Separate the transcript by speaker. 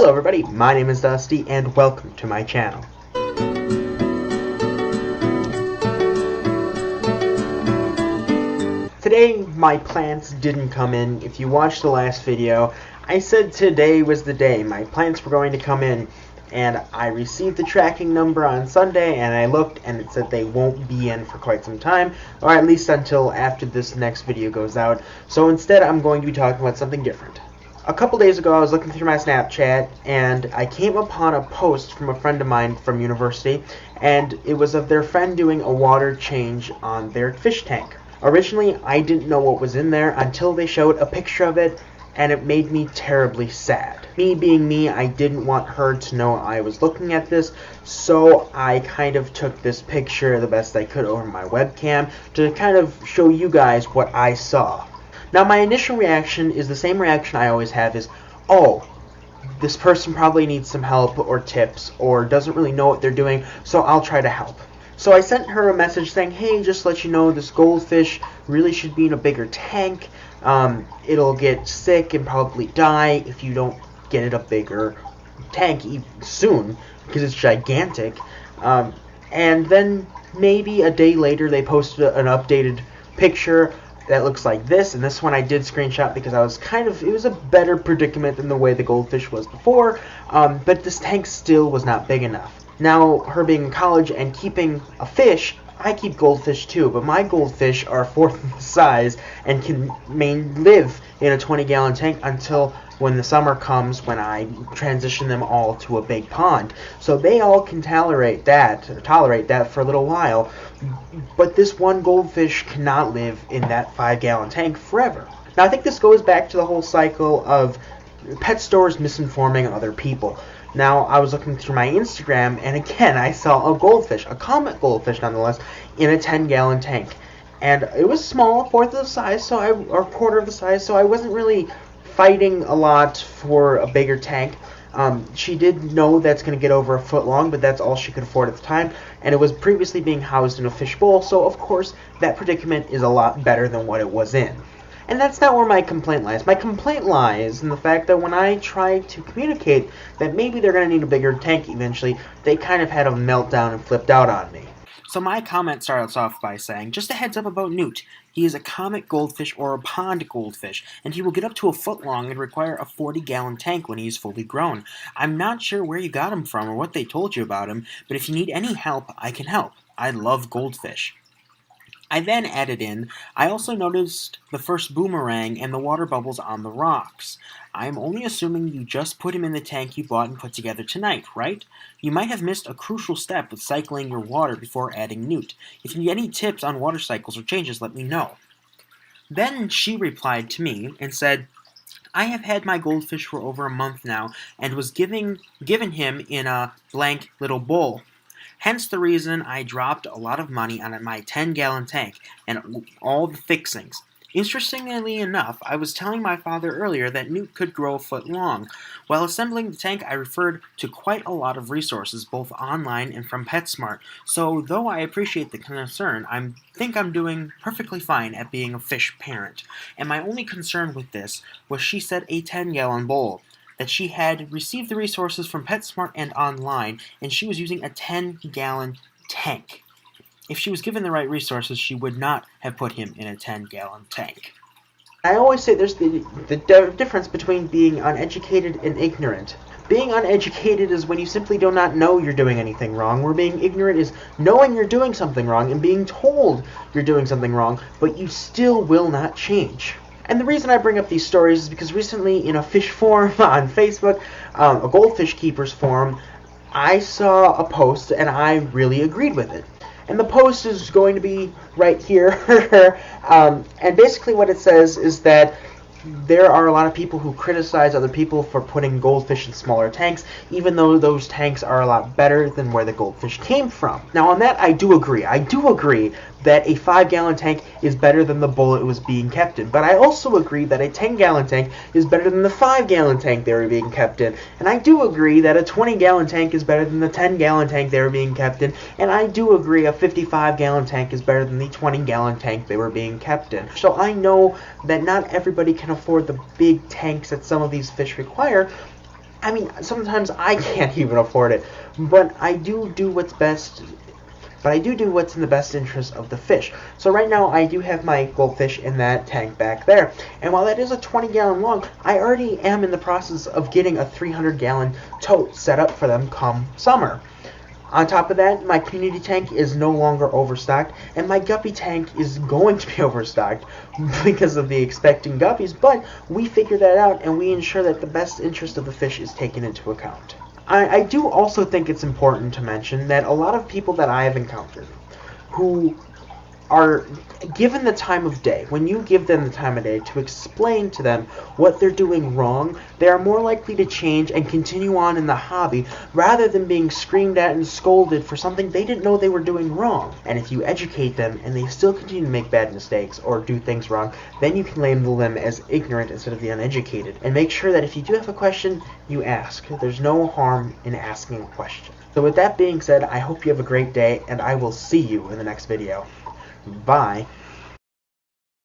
Speaker 1: Hello everybody, my name is Dusty and welcome to my channel. Today my plants didn't come in. If you watched the last video, I said today was the day my plants were going to come in, and I received the tracking number on Sunday and I looked and it said they won't be in for quite some time, or at least until after this next video goes out. So instead I'm going to be talking about something different. A couple days ago I was looking through my Snapchat and I came upon a post from a friend of mine from university, and it was of their friend doing a water change on their fish tank. Originally I didn't know what was in there until they showed a picture of it, and it made me terribly sad. Me being me, I didn't want her to know I was looking at this, so I kind of took this picture the best I could over my webcam to kind of show you guys what I saw. Now my initial reaction is the same reaction I always have, is, oh, this person probably needs some help or tips or doesn't really know what they're doing, so I'll try to help. So I sent her a message saying, hey, just to let you know, this goldfish really should be in a bigger tank. It'll get sick and probably die if you don't get it a bigger tank soon, because it's gigantic. And then maybe a day later they posted an updated picture that looks like this, and this one I did screenshot because I was it was a better predicament than the way the goldfish was before, but this tank still was not big enough. Now, her being in college and keeping a fish, I keep goldfish too, but my goldfish are fourth the size and can live in a 20-gallon tank until when the summer comes, when I transition them all to a big pond. So they all can tolerate that for a little while, but this one goldfish cannot live in that 5-gallon tank forever. Now I think this goes back to the whole cycle of pet stores misinforming other people. Now, I was looking through my Instagram, and again, I saw a goldfish, a comet goldfish nonetheless, in a 10-gallon tank. And it was small, fourth of the size, or quarter of the size, so I wasn't really fighting a lot for a bigger tank. She did know that's going to get over a foot long, but that's all she could afford at the time, and it was previously being housed in a fish bowl, so of course, that predicament is a lot better than what it was in. And that's not where my complaint lies. My complaint lies in the fact that when I tried to communicate that maybe they're going to need a bigger tank eventually, they kind of had a meltdown and flipped out on me. So my comment starts off by saying, just a heads up about Newt. He is a comet goldfish or a pond goldfish, and he will get up to a foot long and require a 40-gallon tank when he is fully grown. I'm not sure where you got him from or what they told you about him, but if you need any help, I can help. I love goldfish. I then added in, I also noticed the first boomerang and the water bubbles on the rocks. I am only assuming you just put him in the tank you bought and put together tonight, right? You might have missed a crucial step with cycling your water before adding Newt. If you need any tips on water cycles or changes, let me know. Then she replied to me and said, I have had my goldfish for over a month now and was given him in a blank little bowl. Hence the reason I dropped a lot of money on my 10-gallon tank and all the fixings. Interestingly enough, I was telling my father earlier that Newt could grow a foot long. While assembling the tank, I referred to quite a lot of resources, both online and from PetSmart. So, though I appreciate the concern, I think I'm doing perfectly fine at being a fish parent. And my only concern with this was she said a 10-gallon bowl. That she had received the resources from PetSmart and online, and she was using a 10-gallon tank. If she was given the right resources, she would not have put him in a 10-gallon tank. I always say there's the difference between being uneducated and ignorant. Being uneducated is when you simply do not know you're doing anything wrong, where being ignorant is knowing you're doing something wrong and being told you're doing something wrong, but you still will not change. And the reason I bring up these stories is because recently in a fish forum on Facebook, a goldfish keepers forum, I saw a post and I really agreed with it. And the post is going to be right here. And basically what it says is that there are a lot of people who criticize other people for putting goldfish in smaller tanks, even though those tanks are a lot better than where the goldfish came from. Now on that I do agree. I do agree that a 5-gallon tank is better than the bowl it was being kept in. But I also agree that a 10-gallon tank is better than the 5-gallon tank they were being kept in. And I do agree that a 20-gallon tank is better than the 10-gallon tank they were being kept in. And I do agree a 55-gallon tank is better than the 20-gallon tank they were being kept in. So I know that not everybody can afford the big tanks that some of these fish require, I mean, sometimes I can't even afford it, but I do what's best. But I do what's in the best interest of the fish. So right now I do have my goldfish in that tank back there. And while that is a 20-gallon long, I already am in the process of getting a 300-gallon tote set up for them come summer. On top of that, my community tank is no longer overstocked, and my guppy tank is going to be overstocked because of the expecting guppies, but we figure that out and we ensure that the best interest of the fish is taken into account. I do also think it's important to mention that a lot of people that I have encountered who are given the time of day, when you give them the time of day to explain to them what they're doing wrong, they are more likely to change and continue on in the hobby rather than being screamed at and scolded for something they didn't know they were doing wrong. And if you educate them and they still continue to make bad mistakes or do things wrong, then you can label them as ignorant instead of the uneducated. And make sure that if you do have a question, you ask. There's no harm in asking a question. So with that being said, I hope you have a great day, and I will see you in the next video. Bye.